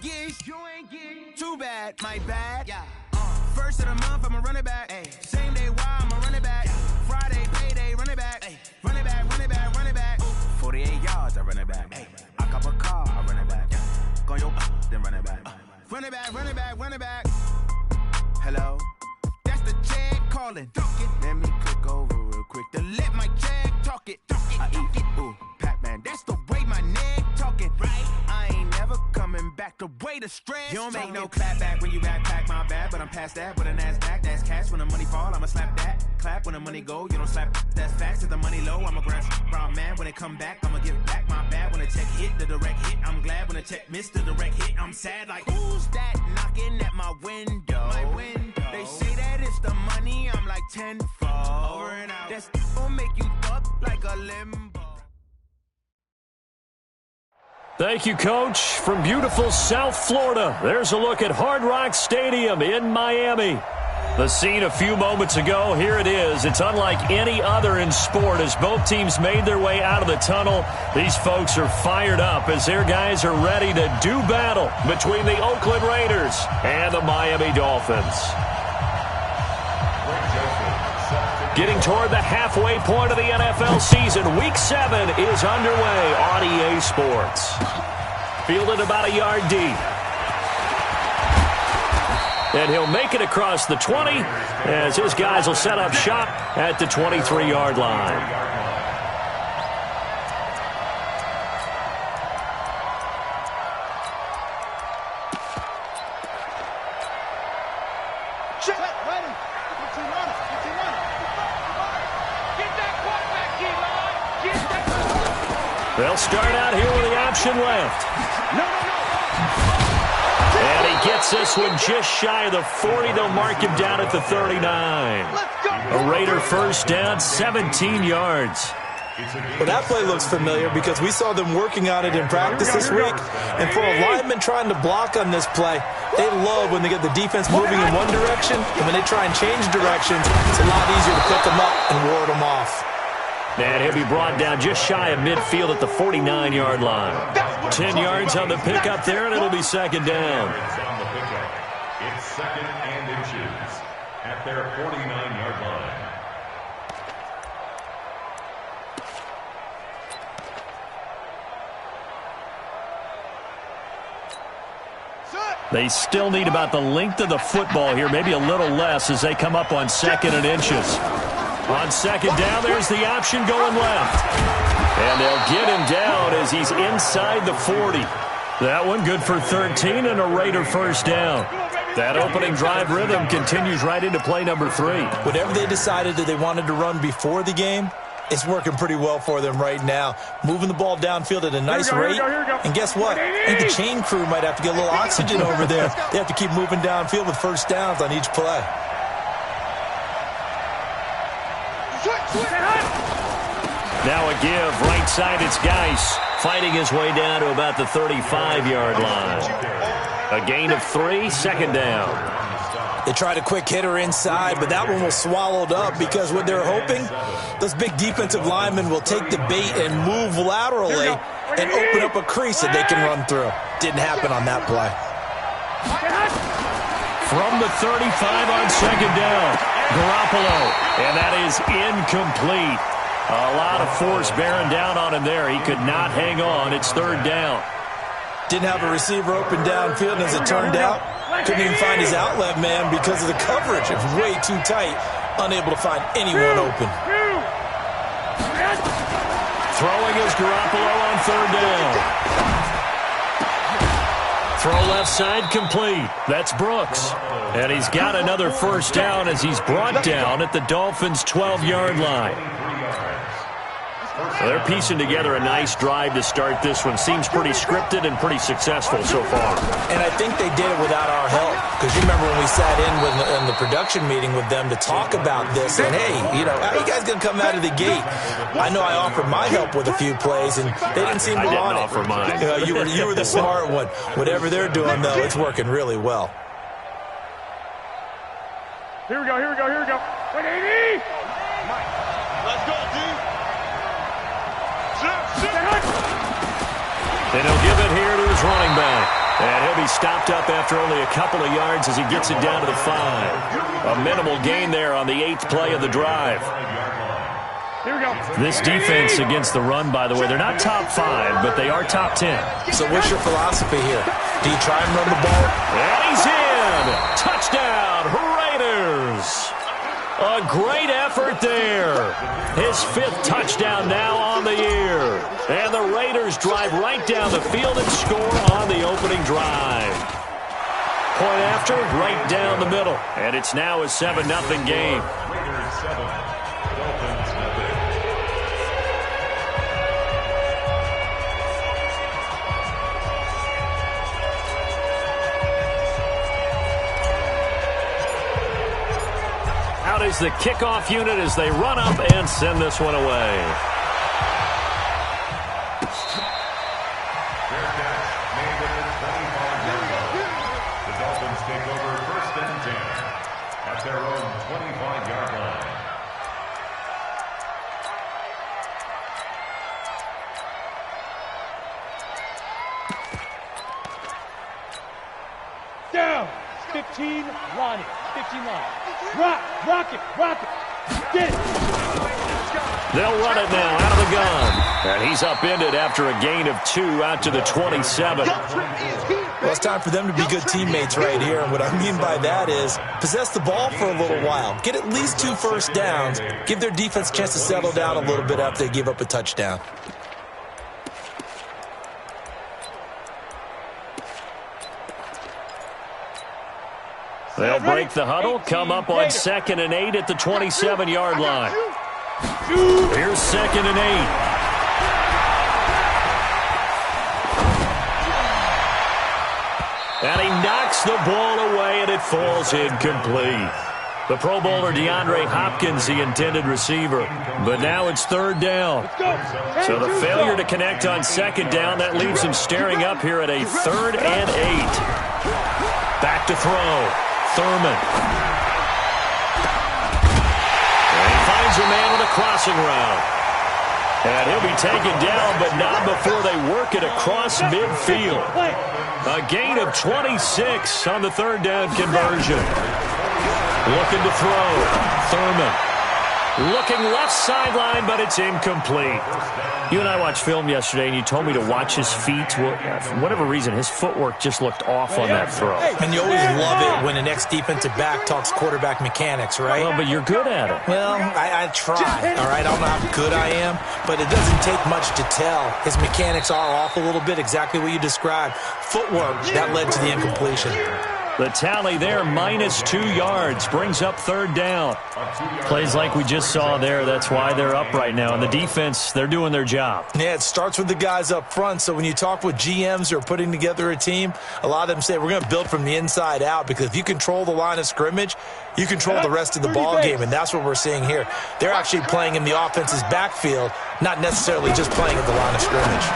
gears, you ain't get too bad, my bad. Yeah. First of the month, I'ma run it back. Ay. Same day, why I'ma run it back. Friday, payday, run it back. Ay. Run it back, run it back, run it back. 48 yards, I run it back. Ay. I cop a car, I run it back. Go yo, then run it back. Run it back, run it back, run it back. Hello? That's the jag calling. Let me click over real quick to let my jag talk it. I eat it, ooh, Pac-Man. That's the way my neck talking. Right? I ain't never coming back the way the stress. You don't make no clap back when you backpack, my bad. But I'm past that with a NASDAQ. That's cash. When the money fall, I'ma slap that. Clap when the money go, you don't slap. That's fast. If the money low, I'ma grab brown man. When it come back, I'ma give back my bad. When the check hit, the direct hit, I'm glad. When the check missed the direct hit, I'm sad. Like, who's that knocking at my window? My window. They say that it's the money, I'm like tenfold. Over and out. That's gonna make you up like a limbo. Thank you, Coach. From beautiful South Florida, there's a look at Hard Rock Stadium in Miami. The scene a few moments ago, here it is. It's unlike any other in sport as both teams made their way out of the tunnel. These folks are fired up as their guys are ready to do battle between the Oakland Raiders and the Miami Dolphins. Getting toward the halfway point of the NFL season, Week 7 is underway on EA Sports. Fielded about a yard deep. And he'll make it across the 20 as his guys will set up shop at the 23-yard line. They'll start out here with the option left. And he gets this one just shy of the 40. They'll mark him down at the 39. A Raider first down, 17 yards. Well, that play looks familiar because we saw them working on it in practice this week. And for a lineman trying to block on this play, they love when they get the defense moving in one direction. And when they try and change directions, it's a lot easier to pick them up and ward them off. And he'll be brought down just shy of midfield at the 49-yard line. 10 yards on the pickup there, and it'll be second down. It's second and inches at their 49-yard line. They still need about the length of the football here, maybe a little less as they come up on second and inches. On second down, there's the option going left. And they'll get him down as he's inside the 40. That one good for 13 and a Raider first down. That opening drive rhythm continues right into play number 3. Whatever they decided that they wanted to run before the game, it's working pretty well for them right now. Moving the ball downfield at a nice rate. And guess what? I think the chain crew might have to get a little oxygen over there. They have to keep moving downfield with first downs on each play. Now a give, right side, it's Geis, fighting his way down to about the 35-yard line. A gain of 3, second down. They tried a quick hitter inside, but that one was swallowed up because what they're hoping, those big defensive linemen will take the bait and move laterally and open up a crease that they can run through. Didn't happen on that play. From the 35 on second down, Garoppolo, and that is incomplete. A lot of force bearing down on him there. He could not hang on. It's third down. Didn't have a receiver open downfield, and as it turned out, couldn't even find his outlet man because of the coverage. It was way too tight, unable to find anyone open. Throwing is Garoppolo on third down. Throw left side complete. That's Brooks. And he's got another first down as he's brought down at the Dolphins' 12-yard line. Well, they're piecing together a nice drive to start this one. Seems pretty scripted and pretty successful so far. And I think they did it without our help. Because you remember when we sat in the production meeting with them to talk about this. And, hey, how are you guys going to come out of the gate? I know I offered my help with a few plays, and they didn't seem to want it. I didn't offer mine. You were the smart one. Whatever they're doing, though, it's working really well. Here we go. 180! Let's go, dude. And he'll give it here to his running back. And he'll be stopped up after only a couple of yards as he gets it down to the 5. A minimal gain there on the 8th play of the drive. Here we go. This defense against the run, by the way, they're not top 5, but they are top 10. So what's your philosophy here? Do you try and run the ball? And he's in! Touchdown, Raiders! A great effort there. His 5th touchdown now on the year. And the Raiders drive right down the field and score on the opening drive. Point after, right down the middle. And it's now a 7-0 game. Raiders 7, Dolphins nothing. Out is the kickoff unit as they run up and send this one away. Fair catch made at the 25-yard line. The Dolphins take over 1st and 10 at their own 25-yard line. Down. 15 line it. 15 line. Rock it. Get it. They'll run it now out of the gun. And he's upended after a gain of 2 out to the 27. Well, it's time for them to be good teammates right here. And what I mean by that is possess the ball for a little while. Get at least 2 first downs. Give their defense a chance to settle down a little bit after they give up a touchdown. They'll break the huddle, come up on 2nd and 8 at the 27-yard line. Here's 2nd and 8. And he knocks the ball away, and it falls incomplete. The Pro Bowler DeAndre Hopkins, the intended receiver. But now it's 3rd down. So the failure to connect on 2nd down, that leaves him staring up here at a 3rd and 8. Back to throw. Thurman. And he finds a man with a crossing route. And he'll be taken down, but not before they work it across midfield. A gain of 26 on the 3rd down conversion. Looking to throw. Thurman. Looking left sideline, but it's incomplete. You and I watched film yesterday, and you told me to watch his feet. Well, for whatever reason, his footwork just looked off on that throw. And you always love it when an ex-defensive back talks quarterback mechanics, right? Well, but you're good at it. Well, I try, all right? I don't know how good I am, but it doesn't take much to tell. His mechanics are off a little bit, exactly what you described. Footwork, that led to the incompletion. The tally there, minus 2 yards, brings up 3rd down. Plays like we just saw there, that's why they're up right now. And the defense, they're doing their job. Yeah, it starts with the guys up front. So when you talk with GMs who are putting together a team, a lot of them say we're going to build from the inside out, because if you control the line of scrimmage, you control the rest of the ball game, and that's what we're seeing here. They're actually playing in the offense's backfield, not necessarily just playing at the line of scrimmage.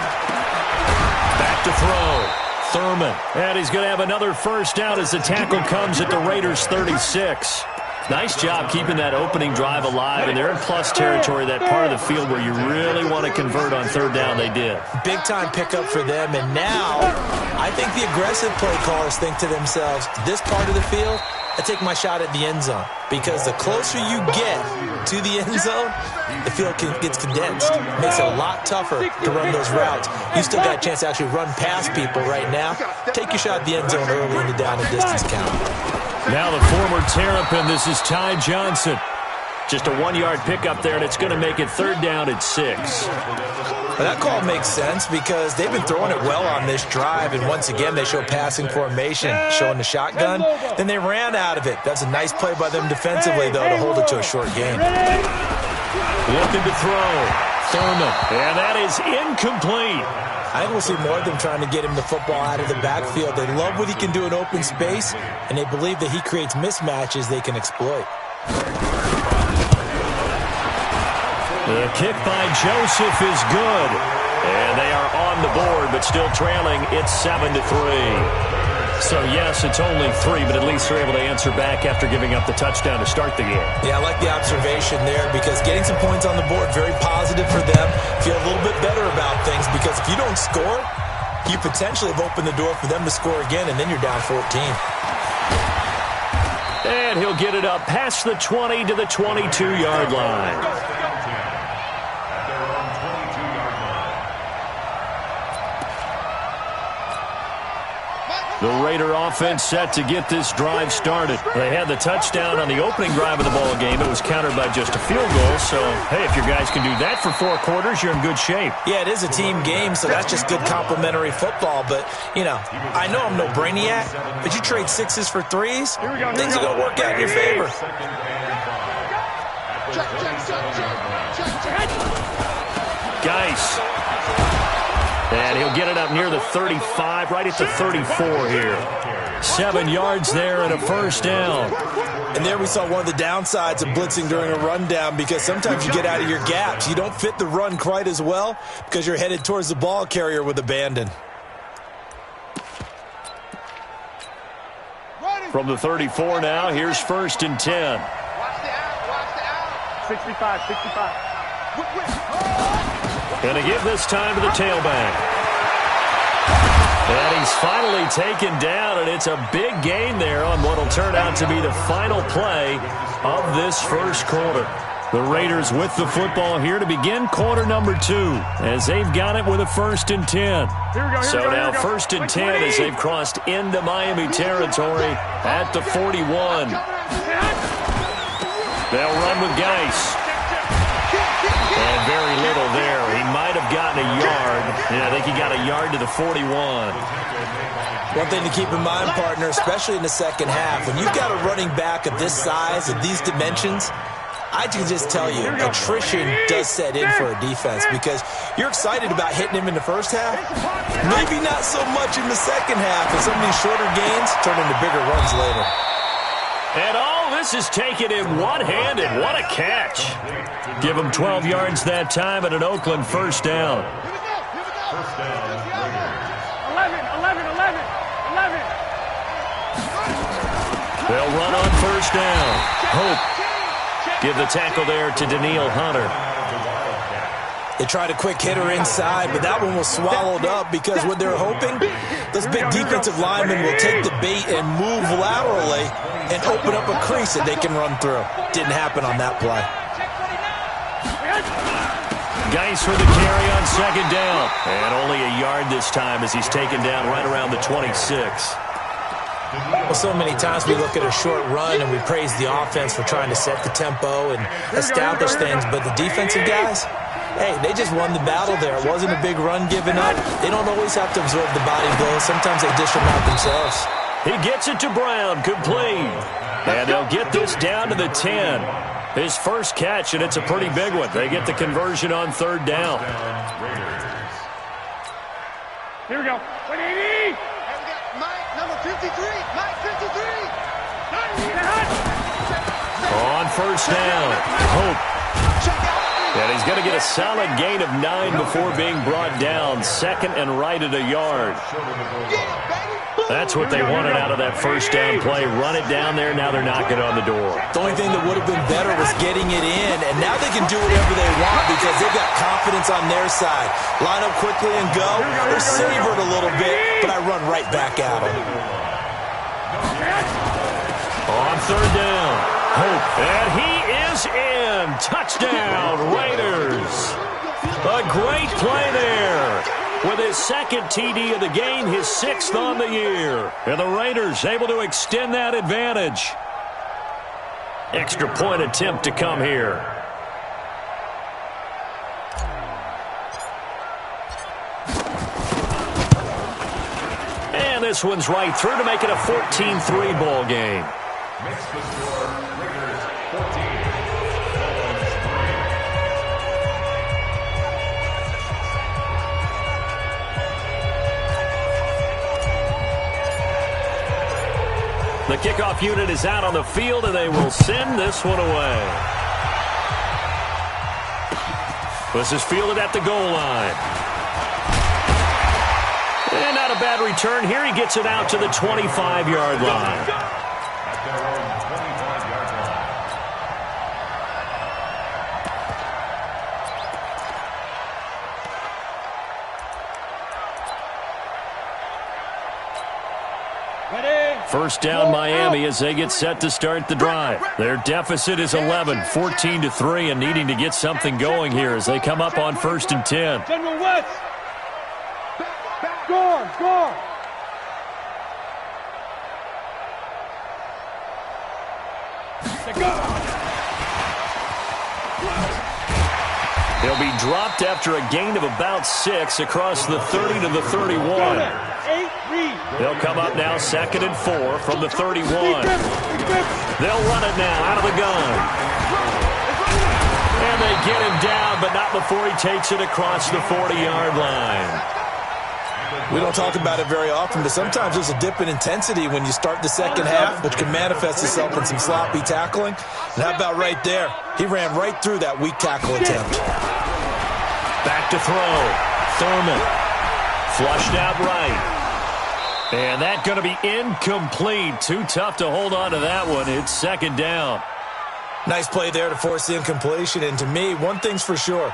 Back to throw. Thurman. And he's going to have another 1st down as the tackle comes at the Raiders' 36. Nice job keeping that opening drive alive, and they're in plus territory, that part of the field where you really want to convert on 3rd down. They did. Big-time pickup for them, and now I think the aggressive play callers think to themselves, this part of the field, I take my shot at the end zone, because the closer you get to the end zone, the field gets condensed. It makes it a lot tougher to run those routes. You still got a chance to actually run past people right now. Take your shot at the end zone early in the down and distance count. Now the former Terrapin, this is Ty Johnson. Just a 1-yard pickup there, and it's going to make it 3rd down at 6. Well, that call makes sense because they've been throwing it well on this drive, and once again they show passing formation, showing the shotgun. Then they ran out of it. That's a nice play by them defensively, though, to hold it to a short gain. Looking to throw. Thurman. And that is incomplete. I think we'll see more of them trying to get him the football out of the backfield. They love what he can do in open space, and they believe that he creates mismatches they can exploit. The kick by Joseph is good. And they are on the board, but still trailing. It's 7-3. So, yes, it's only 3, but at least they're able to answer back after giving up the touchdown to start the game. Yeah, I like the observation there because getting some points on the board, very positive for them. Feel a little bit better about things because if you don't score, you potentially have opened the door for them to score again, and then you're down 14. And he'll get it up past the 20 to the 22-yard line. The Raider offense set to get this drive started. They had the touchdown on the opening drive of the ball game. It was countered by just a field goal. So, hey, if your guys can do that for 4 quarters, you're in good shape. Yeah, it is a team game, so that's just good complimentary football. But, you know, I know I'm no brainiac, but you trade 6s for 3s, things are going to work out in your favor. Geis. And he'll get it up near the 35, right at the 34 here. 7 yards there and a first down. And there we saw one of the downsides of blitzing during a rundown, because sometimes you get out of your gaps. You don't fit the run quite as well because you're headed towards the ball carrier with abandon. From the 34 now, here's 1st and 10. 65. Going to give this time to the tailback. And he's finally taken down, and it's a big gain there on what will turn out to be the final play of this first quarter. The Raiders with the football here to begin quarter number 2, as they've got it with a 1st and 10. So now 1st and 10 as they've crossed into Miami territory at the 41. They'll run with Geis. And very little there. He might have gotten a yard. Yeah, I think he got a yard to the 41. One thing to keep in mind, partner, especially in the second half, when you've got a running back of this size, of these dimensions, I can just tell you, attrition does set in for a defense, because you're excited about hitting him in the first half. Maybe not so much in the second half, and some of these shorter gains turn into bigger runs later. And all this is taken in one-handed. What a catch. Give him 12 yards that time at an Oakland first down. 11. They'll run on first down. Hope. Give the tackle there to Daniil Hunter. They tried a quick hitter inside, but that one was swallowed up, because what they're hoping, those big defensive linemen will take the bait and move laterally and open up a crease that they can run through. Didn't happen on that play. Geis for the carry on second down. And only a yard this time as he's taken down right around the 26. Well, so many times we look at a short run and we praise the offense for trying to set the tempo and establish things, but the defensive guys, hey, they just won the battle there. It wasn't a big run given up. They don't always have to absorb the body blows. Sometimes they dish them out themselves. He gets it to Brown, complete. And they'll get this down to the 10. His first catch, and it's a pretty big one. They get the conversion on third down. Here we go. 180. Mike, number 53. Mike, 53. On first down, Hope. And he's going to get a solid gain of 9 before being brought down. Second and right at a yard. That's what they wanted out of that first down play. Run it down there. Now they're knocking on the door. The only thing that would have been better was getting it in, and now they can do whatever they want because they've got confidence on their side. Line up quickly and go. They're savored a little bit, but I run right back at them. On third down, Hope. And he is in. Touchdown, Raiders. A great play there. With his second TD of the game, his 6th on the year. And the Raiders able to extend that advantage. Extra point attempt to come here. And this one's right through to make it a 14-3 ball game. Makes the score Raiders 14. The kickoff unit is out on the field, and they will send this one away. This is fielded at the goal line. And not a bad return here. He gets it out to the 25-yard line. At their own 25-yard line. First down Miami as they get set to start the drive. Their deficit is 11, 14-3, and needing to get something going here as they come up on 1st and 10. General West. Guard. He'll be dropped after a gain of about 6 across the 30 to the 31. They'll come up now 2nd and 4 from the 31. They'll run it now out of the gun. And they get him down, but not before he takes it across the 40-yard line. We don't talk about it very often, but sometimes there's a dip in intensity when you start the second half, which can manifest itself in some sloppy tackling. And how about right there? He ran right through that weak tackle attempt. Back to throw. Thurman. Flushed out right. And that's going to be incomplete. Too tough to hold on to that one. It's 2nd down. Nice play there to force the incompletion. And to me, one thing's for sure.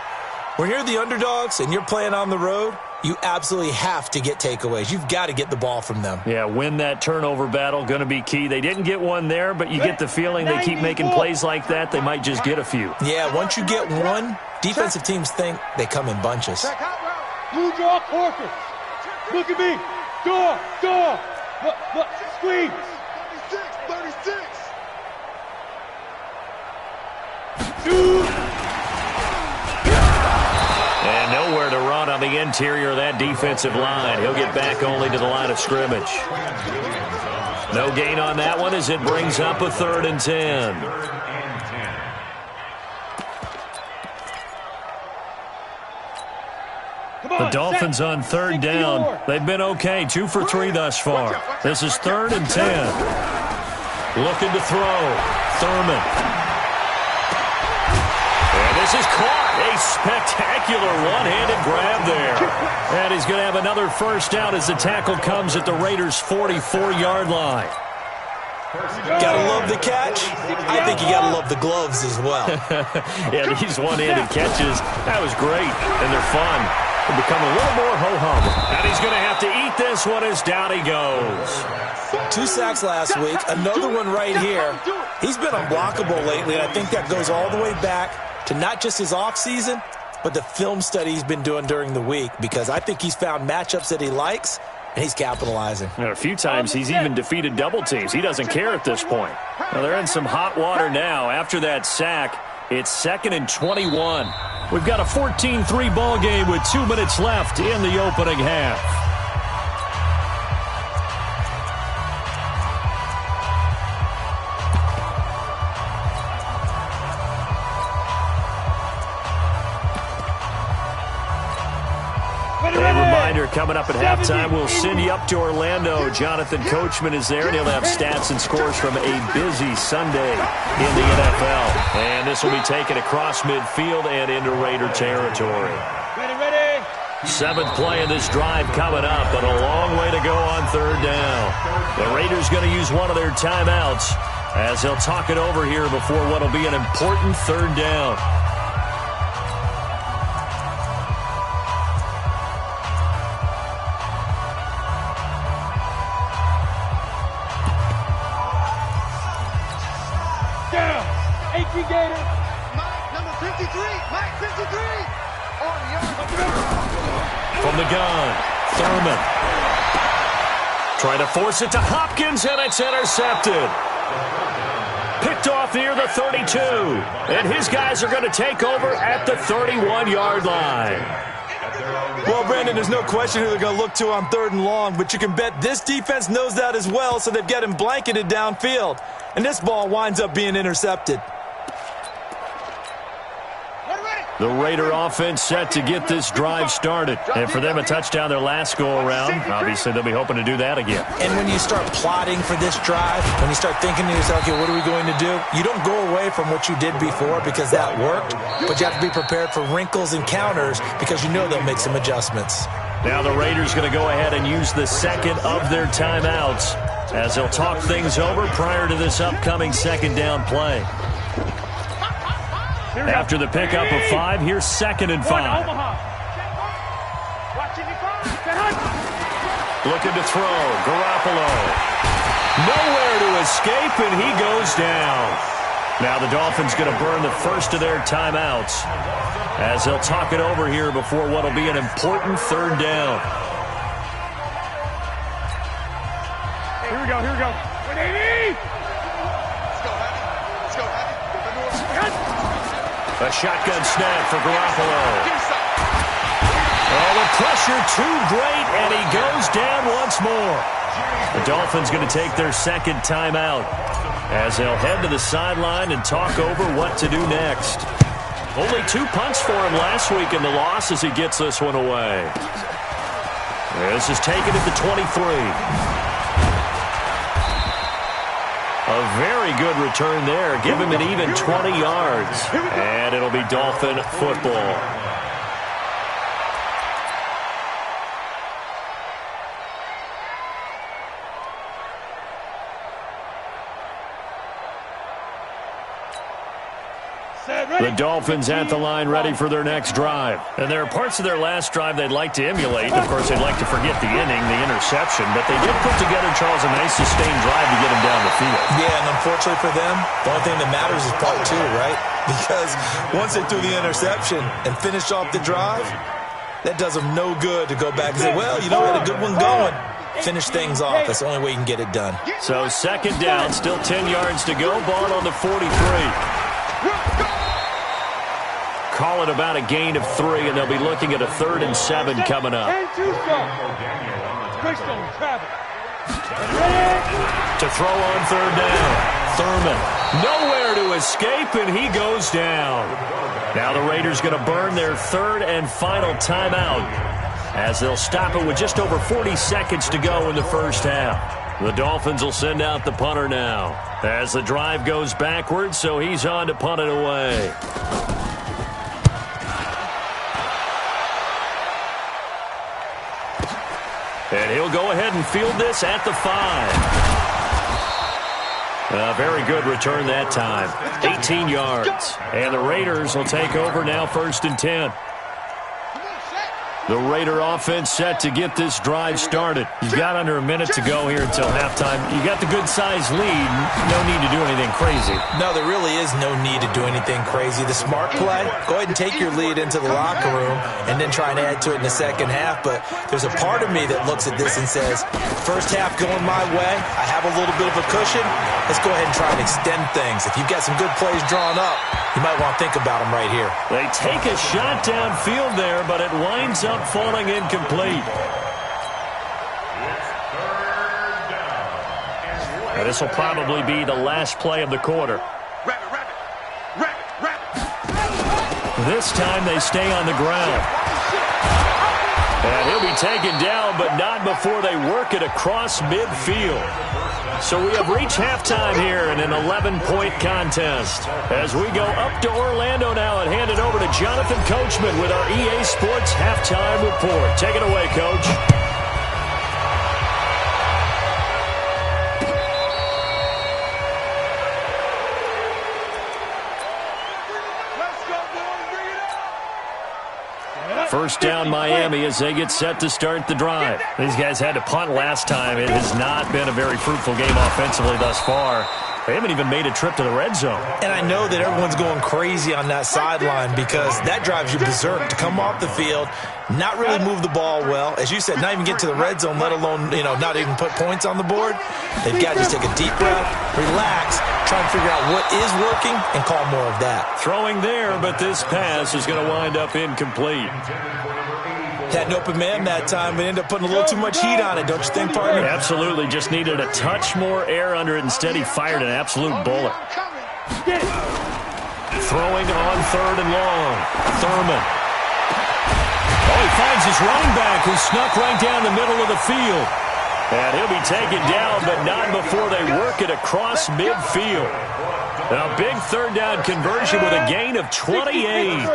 When you're the underdogs and you're playing on the road, you absolutely have to get takeaways. You've got to get the ball from them. Yeah, win that turnover battle, going to be key. They didn't get one there, but you get the feeling they keep making plays like that, they might just get a few. Yeah, once you get one, defensive teams think they come in bunches. Blue draw quarters. Look at me. Door. Look, squeeze. 36. And nowhere to run on the interior of that defensive line. He'll get back only to the line of scrimmage. No gain on that one as it brings up a 3rd and 10. The Dolphins on 3rd down. They've been okay, 2 for 3 thus far. This is 3rd and 10. Looking to throw. Thurman. And this is caught. A spectacular one-handed grab there. And he's going to have another first down as the tackle comes at the Raiders' 44-yard line. Gotta love the catch. I think you gotta love the gloves as well. Yeah, these one-handed catches, that was great, and they're fun. They become a little more ho-hum. And he's going to have to eat this one as down he goes. 2 sacks last week, another one right here. He's been unblockable lately, and I think that goes all the way back to not just his offseason, but the film study he's been doing during the week, because I think he's found matchups that he likes, and he's capitalizing. And a few times he's even defeated double teams. He doesn't care at this point. Now they're in some hot water now. After that sack, it's 2nd and 21. We've got a 14-3 ball game with 2 minutes left in the opening half. Coming up at halftime, we'll send you up to Orlando. Jonathan Coachman is there, and he'll have stats and scores from a busy Sunday in the NFL. And this will be taken across midfield and into Raider territory. Ready. 7th play of this drive coming up, but a long way to go on 3rd down. The Raiders going to use one of their timeouts as they'll talk it over here before what will be an important 3rd down. From the gun, Thurman. Trying to force it to Hopkins, and it's intercepted. Picked off near the 32. And his guys are going to take over at the 31-yard line. Well, Brandon, there's no question who they're going to look to on 3rd and long, but you can bet this defense knows that as well, so they've got him blanketed downfield. And this ball winds up being intercepted. The Raider offense set to get this drive started. And for them, a touchdown their last go-around. Obviously, they'll be hoping to do that again. And when you start plotting for this drive, when you start thinking to yourself, okay, what are we going to do? You don't go away from what you did before because that worked, but you have to be prepared for wrinkles and counters because you know they'll make some adjustments. Now the Raiders going to go ahead and use the 2nd of their timeouts as they'll talk things over prior to this upcoming 2nd down play. After the pickup of 5, here's 2nd and 5. Looking to throw. Garoppolo. Nowhere to escape, and he goes down. Now the Dolphins going to burn the first of their timeouts as they'll talk it over here before what will be an important third down. Here we go. Let's go, A shotgun snap for Garoppolo. Oh, the pressure too great, and he goes down once more. The Dolphins going to take their second timeout as they'll head to the sideline and talk over what to do next. Only 2 punts for him last week in the loss as he gets this one away. This is taken at the 23. A very good return there. Give him an even 20 yards. And it'll be Dolphin football. The Dolphins at the line ready for their next drive. And there are parts of their last drive they'd like to emulate. Of course, they'd like to forget the inning, the interception. But they did put together, Charles, a nice sustained drive to get them down the field. Yeah, and unfortunately for them, the only thing that matters is part 2, right? Because once they threw the interception and finished off the drive, that does them no good to go back and say, well, you know, we had a good one going. Finish things off. That's the only way you can get it done. So second down, still 10 yards to go. Ball on the 43. Call it about a gain of 3, and they'll be looking at a 3rd and 7 coming up. To throw on third down. Thurman, nowhere to escape, and he goes down. Now the Raiders going to burn their 3rd and final timeout as they'll stop it with just over 40 seconds to go in the first half. The Dolphins will send out the punter now as the drive goes backwards, so he's on to punt it away. And he'll go ahead and field this at the 5. A very good return that time. 18 yards. And the Raiders will take over now 1st and 10. The Raider offense set to get this drive started. You've got under a minute to go here until halftime. You got the good-sized lead. No need to do anything crazy. No, there really is no need to do anything crazy. The smart play, go ahead and take your lead into the locker room and then try and add to it in the second half. But there's a part of me that looks at this and says, first half going my way, I have a little bit of a cushion. Let's go ahead and try and extend things. If you've got some good plays drawn up, you might want to think about them right here. They take a shot downfield there, but it winds up falling incomplete. This will probably be the last play of the quarter. This time they stay on the ground. And he'll be taken down, but not before they work it across midfield. So we have reached halftime here in an 11-point contest. As we go up to Orlando now and hand it over to Jonathan Coachman with our EA Sports Halftime Report. Take it away, Coach. First down Miami as they get set to start the drive. These guys had to punt last time. It has not been a very fruitful game offensively thus far. They haven't even made a trip to the red zone. And I know that everyone's going crazy on that sideline because that drives you berserk to come off the field, not really move the ball well. As you said, not even get to the red zone, let alone, not even put points on the board. They've got to just take a deep breath, relax, try and figure out what is working and call more of that. Throwing there, but this pass is going to wind up incomplete. Had an open man that time, but ended up putting a little too much heat on it, don't you think, partner? Absolutely. Just needed a touch more air under it. Instead, he fired an absolute bullet. Throwing on third and long. Thurman. Oh, he finds his running back who snuck right down the middle of the field. And he'll be taken down, but not before they work it across midfield. A big third down conversion with a gain of 28.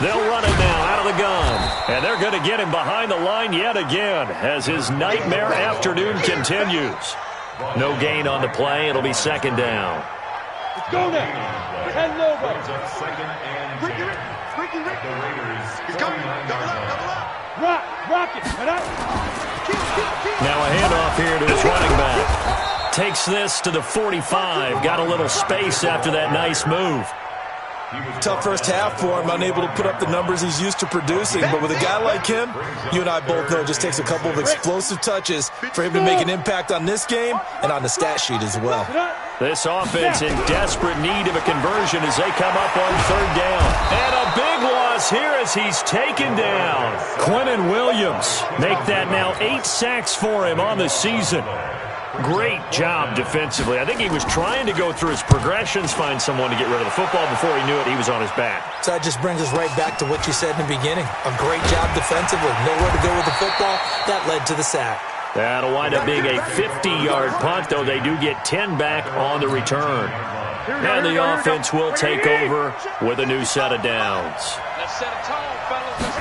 They'll run it now out of the gun. And they're going to get him behind the line yet again as his nightmare afternoon continues. No gain on the play. It'll be second down. Let's go now. 10 nobody. Ricky. He's coming. Double up. Rock. Rock it. Now a handoff here to his running back. Takes this to the 45. Got a little space after that nice move. Tough first half for him, unable to put up the numbers he's used to producing. But with a guy like him, you and I both know it just takes a couple of explosive touches for him to make an impact on this game and on the stat sheet as well. This offense in desperate need of a conversion as they come up on third down. And a big loss here as he's taken down. Quinnen Williams make that now 8 sacks for him on the season. Great job defensively. I think he was trying to go through his progressions, find someone to get rid of the football. Before he knew it, he was on his back. So that just brings us right back to what you said in the beginning. A great job defensively. Nowhere to go with the football. That led to the sack. That'll wind up being a 50-yard punt, though they do get 10 back on the return. And the offense will take over with a new set of downs. Let's set a tone, fellas.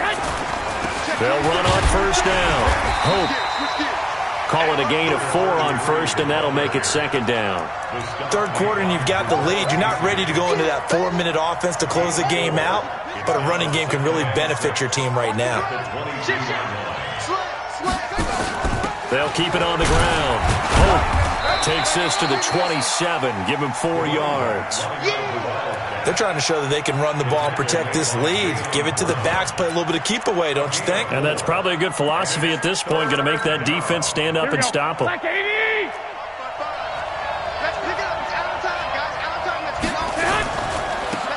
They'll run on first down. Hope. Call it a gain of 4 on first, and that'll make it second down. Third quarter, and you've got the lead. You're not ready to go into that 4-minute offense to close the game out, but a running game can really benefit your team right now. They'll keep it on the ground. Hope takes this to the 27. Give him 4 yards. They're trying to show that they can run the ball and protect this lead. Give it to the backs, play a little bit of keep away, don't you think? And that's probably a good philosophy at this point, going to make that defense stand up and stop them.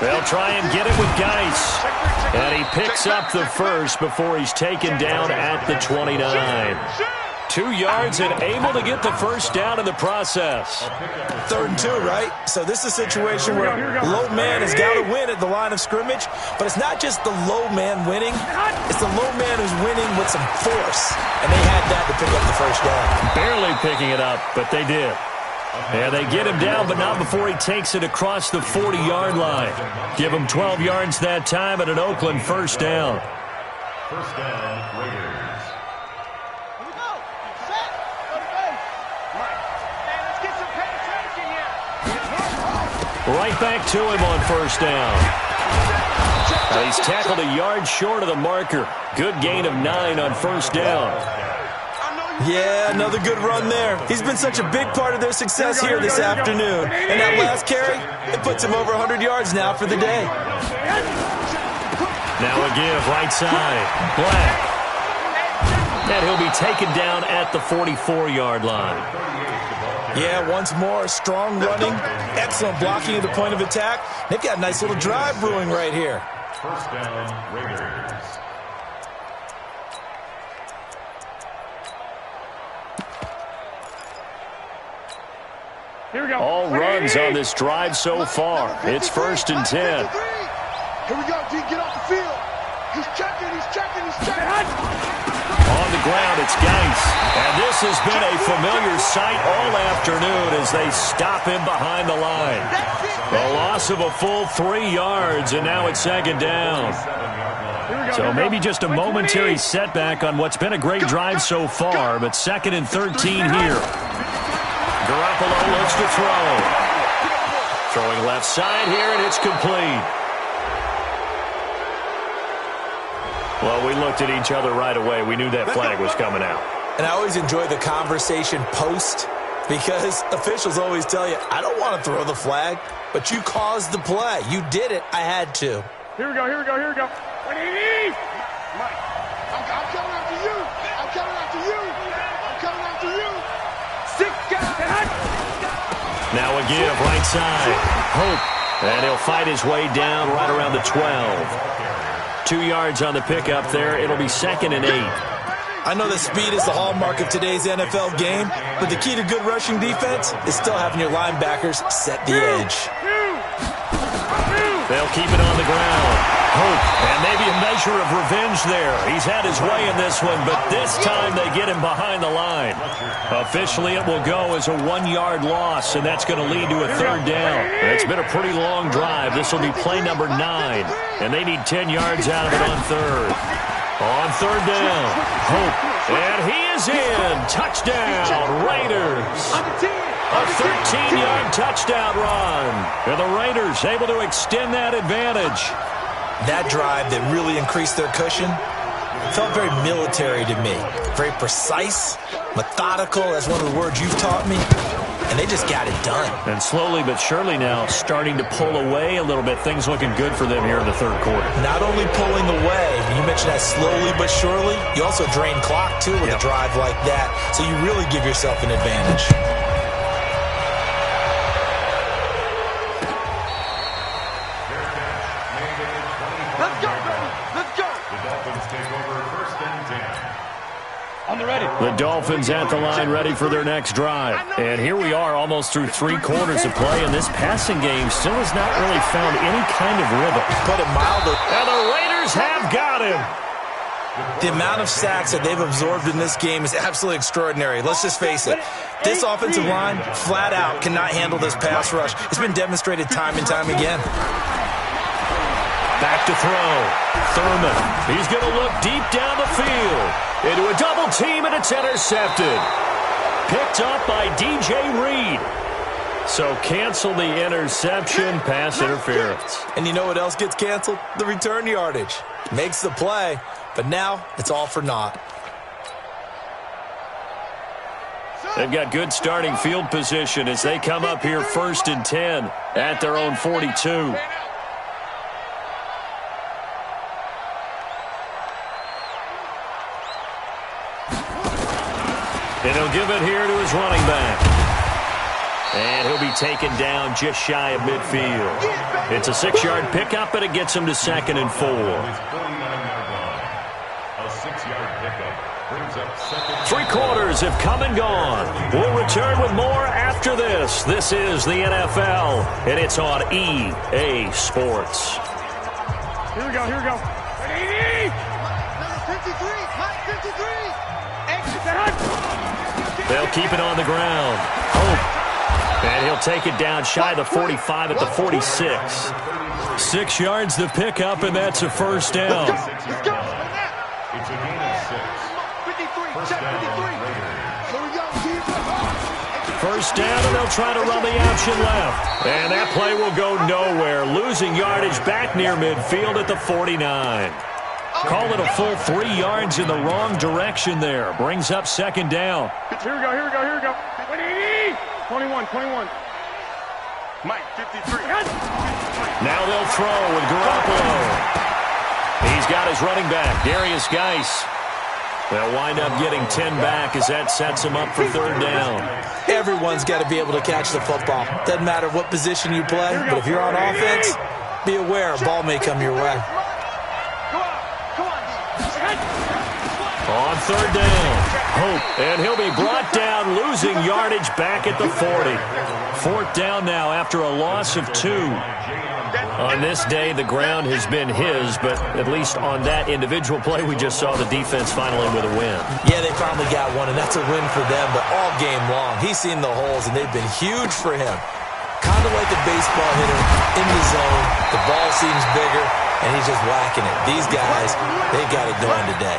They'll try and get it with Geis. And he picks up the first before he's taken down at the 29. 2 yards and able to get the first down in the process. 3rd and 2, right? So this is a situation where low man has got to win at the line of scrimmage, but it's not just the low man winning. It's the low man who's winning with some force, and they had that to pick up the first down. Barely picking it up, but they did. And they get him down, but not before he takes it across the 40-yard line. Give him 12 yards that time at an Oakland first down. First down, Raiders. Right back to him on first down. He's tackled a yard short of the marker. Good gain of 9 on first down. Yeah, another good run there. He's been such a big part of their success here this afternoon. And that last carry, it puts him over 100 yards now for the day. Now a give, right side. Black. And he'll be taken down at the 44-yard line. Yeah, once more, strong running, excellent blocking at the point of attack. They've got a nice little drive brewing right here. First down, Raiders. Here we go. All runs on this drive so far. It's 1st and 10. Here we go, D. Get off the field. He's checking. On the ground, it's Geis. And this has been a familiar sight all afternoon as they stop him behind the line. A loss of a full 3 yards, and now it's second down. So maybe just a momentary setback on what's been a great drive so far, but 2nd and 13 here. Garoppolo looks to throw. Throwing left side here, and it's complete. Well, we looked at each other right away. We knew that flag was coming out. And I always enjoy the conversation post because officials always tell you, I don't want to throw the flag, but you caused the play. You did it. I had to. Here we go. 180. Mike, I'm coming after you. I'm coming after you. 6 guys. Now a give, right side. Hope. And he'll fight his way down right around the 12. 2 yards on the pickup there. It'll be 2nd and 8. I know that speed is the hallmark of today's NFL game, but the key to good rushing defense is still having your linebackers set the edge. They'll keep it on the ground. Hope, and maybe a measure of revenge there. He's had his way in this one, but this time they get him behind the line. Officially, it will go as a 1-yard loss, and that's going to lead to a 3rd down. It's been a pretty long drive. This will be play number 9, and they need 10 yards out of it on 3rd. On 3rd down, Hope, and he is in. Touchdown, Raiders. A 13-yard touchdown run. And the Raiders able to extend that advantage. That drive that really increased their cushion, felt very military to me. Very precise, methodical, that's one of the words you've taught me. And they just got it done. And slowly but surely now starting to pull away a little bit. Things looking good for them here in the third quarter. Not only pulling away, you mentioned that slowly but surely, you also drain clock too with a drive like that. So you really give yourself an advantage. Let's go, baby. Let's go. The Dolphins take over first and 10. On the ready. The Dolphins at the line ready for their next drive. And here we are almost through 3 quarters of play, and this passing game still has not really found any kind of rhythm. Put it mildly. And the Raiders have got him. The amount of sacks that they've absorbed in this game is absolutely extraordinary. Let's just face it. This offensive line, flat out, cannot handle this pass rush. It's been demonstrated time and time again. Back to throw. Thurman. He's going to look deep down the field. Into a double team, and it's intercepted. Picked up by DJ Reed. So cancel the interception, pass interference. And you know what else gets canceled? The return yardage. Makes the play, but now it's all for naught. They've got good starting field position as they come up here first and 10 at their own 42. And he'll give it here to his running back. And he'll be taken down just shy of midfield. It's a 6-yard pickup, and it gets him to 2nd and 4. A 6-yard pickup brings up second. 3 quarters have come and gone. We'll return with more after this. This is the NFL, and it's on EA Sports. Here we go, here we go. Ready? Number 53, Mike 53. Exit. They'll keep it on the ground. And he'll take it down shy of the 45 at the 46. 6 yards to pick up, and that's a first down. Let's go. It's a gain of 6. 53, check 53. Here we go, defense. First down, and they'll try to run the option left. And that play will go nowhere. Losing yardage back near midfield at the 49. Call it a full 3 yards in the wrong direction there. Brings up 2nd down. Here we go, here we go, here we go. 21, 21. Mike, 53. Now they'll throw with Garoppolo. He's got his running back, Darius Geis. They'll wind up getting 10 back as that sets him up for 3rd down. Everyone's got to be able to catch the football. Doesn't matter what position you play, but if you're on offense, be aware a ball may come your way. On 3rd down, Hope, and he'll be brought down, losing yardage back at the 40. 4th down now after a loss of 2. On this day, the ground has been his, but at least on that individual play, we just saw the defense finally with a win. Yeah, they finally got one, and that's a win for them, but all game long, he's seen the holes, and they've been huge for him. Kind of like a baseball hitter in the zone. The ball seems bigger, and he's just whacking it. These guys, they got it going today.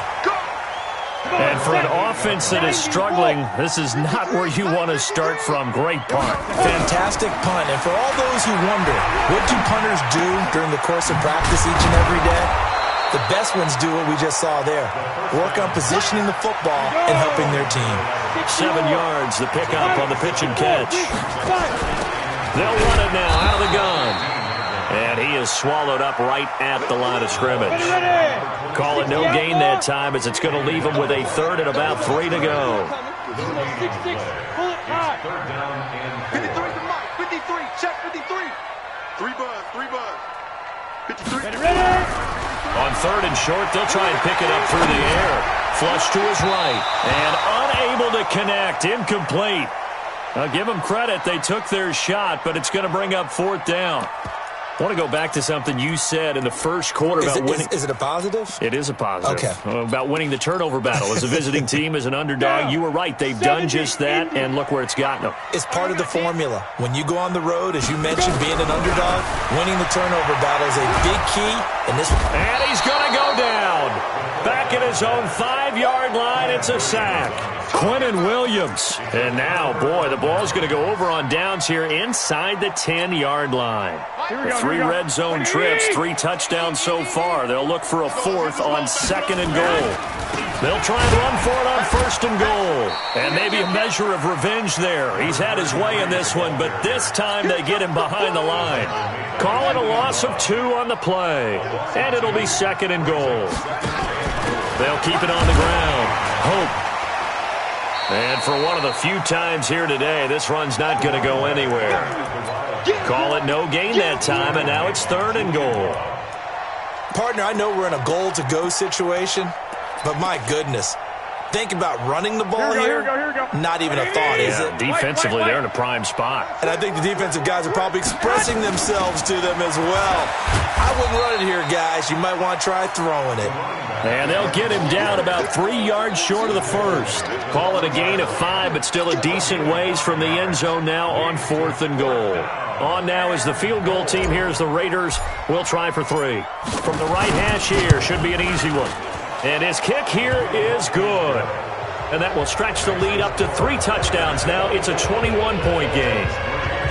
And for an offense that is struggling, this is not where you want to start from. Great punt. Fantastic punt. And for all those who wonder, what do punters do during the course of practice each and every day? The best ones do what we just saw there. Work on positioning the football and helping their team. 7 yards, the pickup on the pitch and catch. They'll run it now out of the gun. And he is swallowed up right at the line of scrimmage. Call it no gain that time as it's going to leave him with a 3rd and about 3 to go. 53 to Mike, 53, check 53. 3 buzz. 53. On 3rd and short, they'll try and pick it up through the air. Flush to his right. And unable to connect. Incomplete. I'll give them credit. They took their shot, but it's going to bring up 4th down. I want to go back to something you said in the first quarter about winning. Is it a positive? It is a positive. Okay. About winning the turnover battle. As a visiting team, as an underdog, you were right. They've done just that, and look where it's gotten them. It's part of the formula. When you go on the road, as you mentioned, being an underdog, winning the turnover battle is a big key. And he's going to go down. Back back at his own 5-yard line. It's a sack. Quentin Williams. And now, boy, the ball's going to go over on downs here inside the 10-yard line. The 3 red zone trips, 3 touchdowns so far. They'll look for a 4th on 2nd and goal. They'll try and run for it on 1st and goal. And maybe a measure of revenge there. He's had his way in this one, but this time they get him behind the line. Call it a loss of 2 on the play. And it'll be 2nd and goal. They'll keep it on the ground. Hope. And for one of the few times here today, this run's not going to go anywhere. Call it no gain that time, and now it's 3rd and goal. Partner, I know we're in a goal-to-go situation, but my goodness. Think about running the ball here. Here we go. Not even a thought, is it? Defensively, they're in a prime spot. And I think the defensive guys are probably expressing themselves to them as well. I wouldn't run it here, guys. You might want to try throwing it. And they'll get him down about 3 yards short of the 1st. Call it a gain of 5, but still a decent ways from the end zone now on 4th and goal. On now is the field goal team. Here's the Raiders. We'll try for 3. From the right hash here, should be an easy one. And his kick here is good. And that will stretch the lead up to 3 touchdowns now. It's a 21-point game.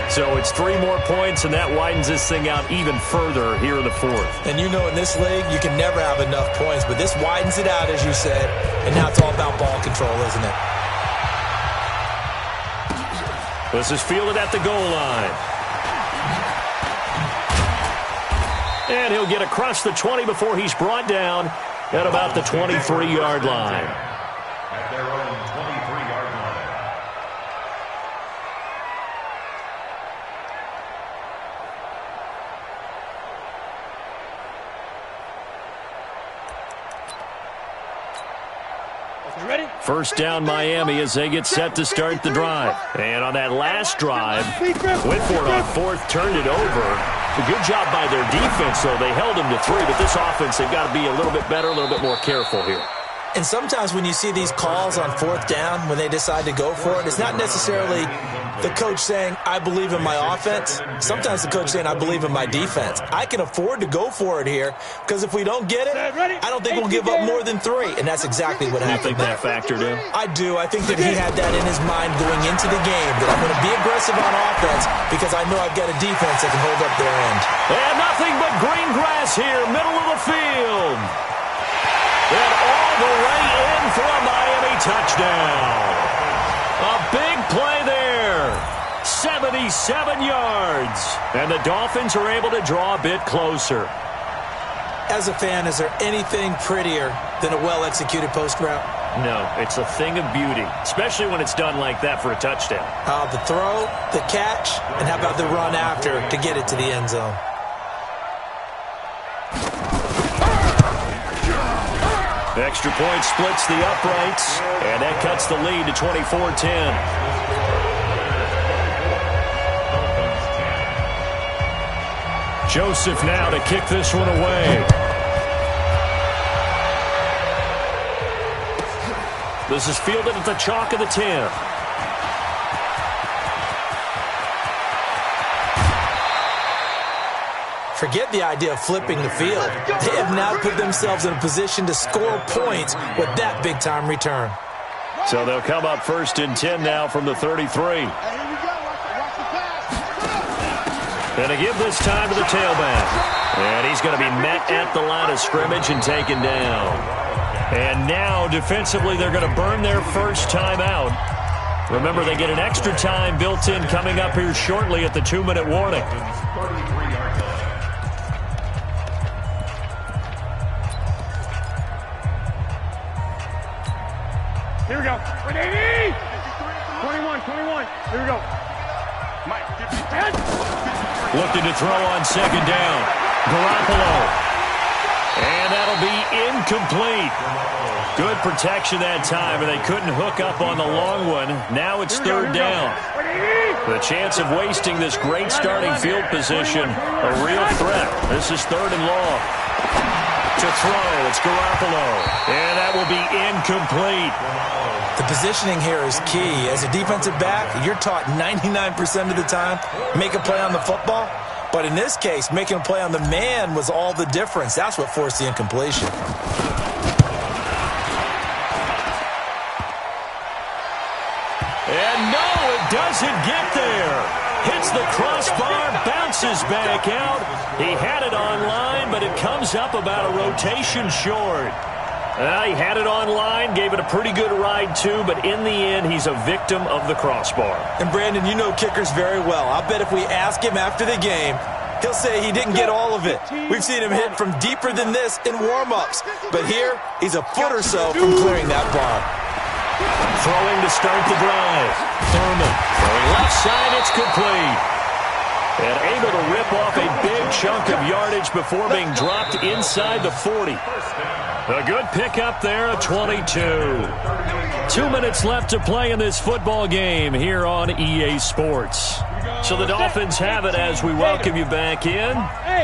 So it's 3 more points, and that widens this thing out even further here in the 4th. And you know in this league, you can never have enough points, but this widens it out, as you said. And now it's all about ball control, isn't it? This is fielded at the goal line. And he'll get across the 20 before he's brought down at about the 23-yard line. At their own 23-yard line. Ready? First down Miami as they get set to start the drive. And on that last drive, went for it on 4th, turned it over. A good job by their defense, though. They held him to 3, but this offense, they've got to be a little bit better, a little bit more careful here. And sometimes when you see these calls on 4th down, when they decide to go for it, it's not necessarily the coach saying, I believe in my offense. Sometimes the coach saying, I believe in my defense. I can afford to go for it here because if we don't get it, I don't think we'll give up more than 3. And that's exactly what happened. You think that factored in? I do. I think that he had that in his mind going into the game, that I'm going to be aggressive on offense because I know I've got a defense that can hold up their end. And nothing but green grass here, middle of the field. And all the way in for a Miami touchdown. A big play there. 77 yards. And the Dolphins are able to draw a bit closer. As a fan, is there anything prettier than a well-executed post route? No, it's a thing of beauty, especially when it's done like that for a touchdown. The throw, the catch, and how about the run after to get it to the end zone? Extra point splits the uprights, and that cuts the lead to 24-10. Joseph now to kick this one away. This is fielded at the chalk of the 10. Forget the idea of flipping the field. They have now put themselves in a position to score points with that big-time return. So they'll come up 1st and 10 now from the 33. And to give this time to the tailback. And he's going to be met at the line of scrimmage and taken down. And now, defensively, they're going to burn their first timeout. Remember, they get an extra time built in coming up here shortly at the 2-minute warning. Here we go. 180! 21. Here we go. Mike, looking to throw on 2nd down. Garoppolo. And that'll be incomplete. Good protection that time, and they couldn't hook up on the long one. Now it's 3rd down. The chance of wasting this great starting field position, a real threat. This is 3rd and long. To throw, it's Garoppolo. And that will be incomplete. The positioning here is key. As a defensive back, you're taught 99% of the time, make a play on the football. But in this case, making a play on the man was all the difference. That's what forced the incompletion. And no, it doesn't get there. Hits the crossbar, bounces back out. He had it online, but it comes up about a rotation short. He had it online, gave it a pretty good ride too, but in the end, he's a victim of the crossbar. And Brandon, you know kickers very well. I bet if we ask him after the game, he'll say he didn't get all of it. We've seen him hit from deeper than this in warm-ups. But here, he's a foot or so from clearing that bar. Throwing to start the drive. Thurman throwing left side, it's complete. And able to rip off a big chunk of yardage before being dropped inside the 40. A good pickup there, a 22. 2 minutes left to play in this football game here on EA Sports. So the Dolphins have it as we welcome you back in.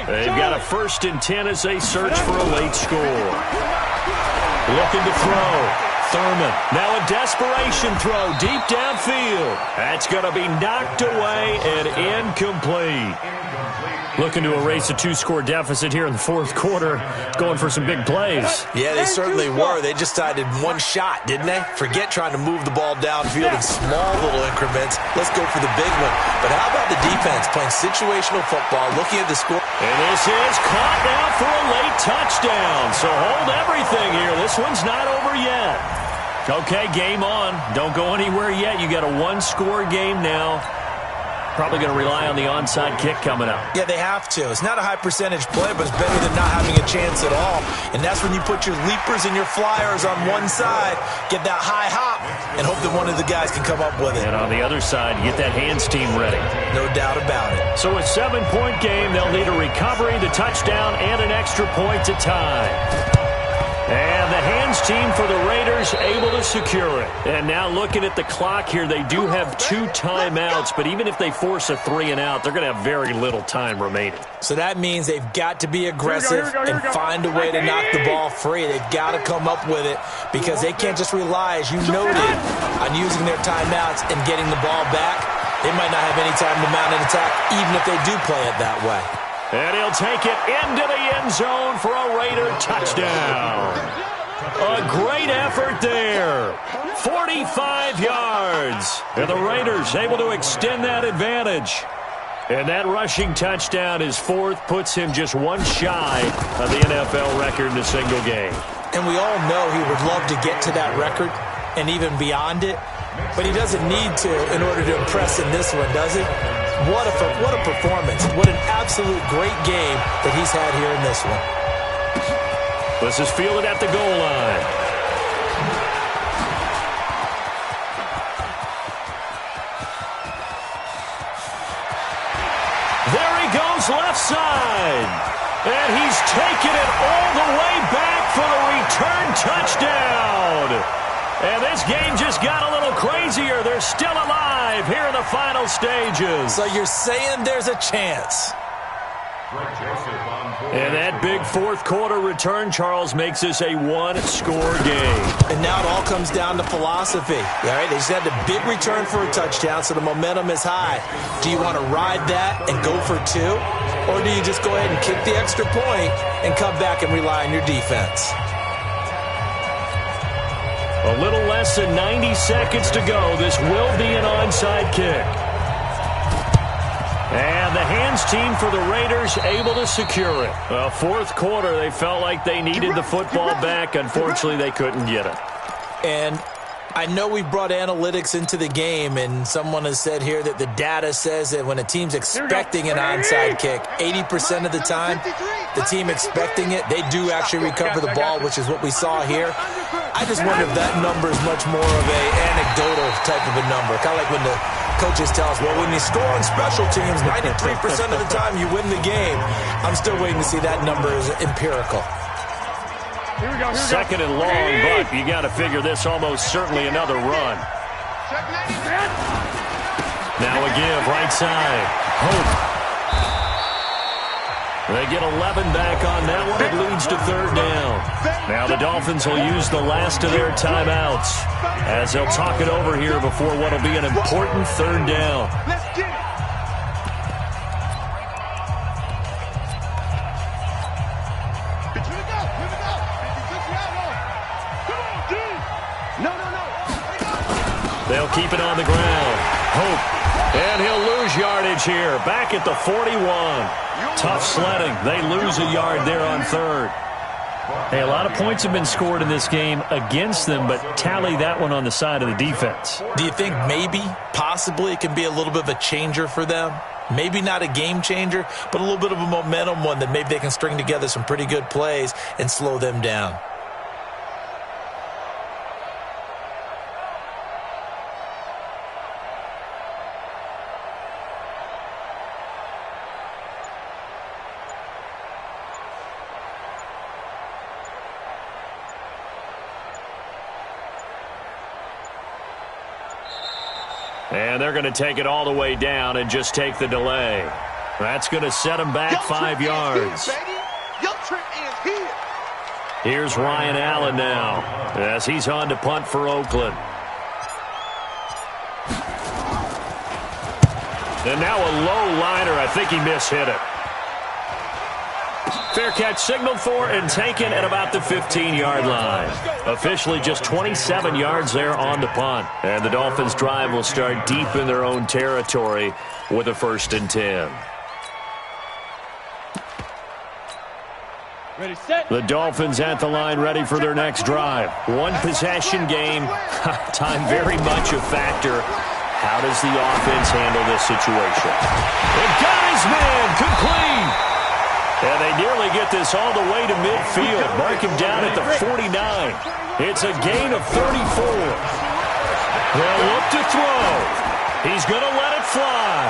They've got a 1st and 10 as they search for a late score. Looking to throw. Thurman, now a desperation throw deep downfield. That's going to be knocked away and incomplete. Looking to erase a 2-score deficit here in the 4th quarter. Going for some big plays. Yeah, they certainly were. They just decided one shot, didn't they? Forget trying to move the ball downfield in small little increments. Let's go for the big one. But how about the defense playing situational football, looking at the score? And this is caught now for a late touchdown. So hold everything here. This one's not over yet. Okay, game on. Don't go anywhere yet. You got a 1-score game now. Probably going to rely on the onside kick coming up. Yeah, they have to. It's not a high percentage play, but it's better than not having a chance at all. And that's when you put your leapers and your flyers on one side, get that high hop, and hope that one of the guys can come up with it. And on the other side, get that hands team ready. No doubt about it. So a 7-point game, they'll need a recovery, the touchdown, and an extra point to tie. And the hands team for the Raiders able to secure it. And now looking at the clock here, they do have 2 timeouts, but even if they force a 3 and out, they're going to have very little time remaining. So that means they've got to be aggressive and find a way to knock the ball free. They've got to come up with it because they can't just rely, as you noted, on using their timeouts and getting the ball back. They might not have any time to mount an attack, even if they do play it that way. And he'll take it into the end zone for a Raider touchdown. A great effort there. 45 yards. And the Raiders able to extend that advantage. And that rushing touchdown, his 4th, puts him just 1 shy of the NFL record in a single game. And we all know he would love to get to that record and even beyond it. But he doesn't need to in order to impress in this one, does he? What a performance. What an absolute great game that he's had here in this one. This is fielded at the goal line. There he goes left side. And he's taken it all the way back for the return touchdown. And this game just got a little crazier. They're still alive here in the final stages. So you're saying there's a chance. And that big 4th quarter return, Charles, makes this a 1-score game. And now it all comes down to philosophy. All right, they just had the big return for a touchdown, so the momentum is high. Do you want to ride that and go for 2? Or do you just go ahead and kick the extra point and come back and rely on your defense? A little less than 90 seconds to go. This will be an onside kick. And the hands team for the Raiders able to secure it. Well, 4th quarter, they felt like they needed the football back. Unfortunately, they couldn't get it. And I know we brought analytics into the game, and someone has said here that the data says that when a team's expecting an onside kick, 80% of the time, the team expecting it, they do actually recover the ball, which is what we saw here. I just wonder if that number is much more of an anecdotal type of a number. Kind of like when the coaches tell us, well, when you score on special teams, 93% of the time you win the game. I'm still waiting to see that number is empirical. Second and long, but you got to figure this almost certainly another run. Now a give, right side. Hope. They get 11 back on that one. It leads to 3rd down. Now the Dolphins will use the last of their timeouts as they'll talk it over here before what will be an important 3rd down. Let's get it. They'll keep it on the ground. Hope. And he'll lose yardage here. Back at the 41. Tough sledding. They lose a yard there on third. Hey, a lot of points have been scored in this game against them, but tally that one on the side of the defense. Do you think maybe, possibly, it can be a little bit of a changer for them? Maybe not a game changer, but a little bit of a momentum one that maybe they can string together some pretty good plays and slow them down. And they're going to take it all the way down and just take the delay. That's going to set them back 5 yards. Here's Ryan Allen now as he's on to punt for Oakland. And now a low liner. I think he mishit it. Fair catch signaled for and taken at about the 15-yard line. Officially just 27 yards there on the punt. And the Dolphins' drive will start deep in their own territory with a 1st and 10. Ready, set. The Dolphins at the line ready for their next drive. One possession game. Time very much a factor. How does the offense handle this situation? And got his man complete. And they nearly get this all the way to midfield. Mark him down at the 49. It's a gain of 34. They'll look to throw. He's going to let it fly.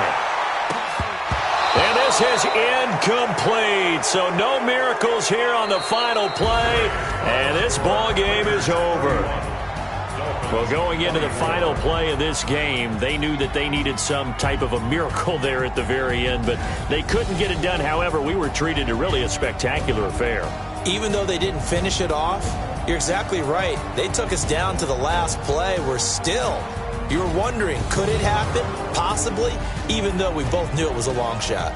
And this is incomplete. So no miracles here on the final play. And this ball game is over. Well, going into the final play of this game, they knew that they needed some type of a miracle there at the very end, but they couldn't get it done. However, we were treated to really a spectacular affair. Even though they didn't finish it off, you're exactly right. They took us down to the last play. We're still, you were wondering, could it happen? Possibly, even though we both knew it was a long shot.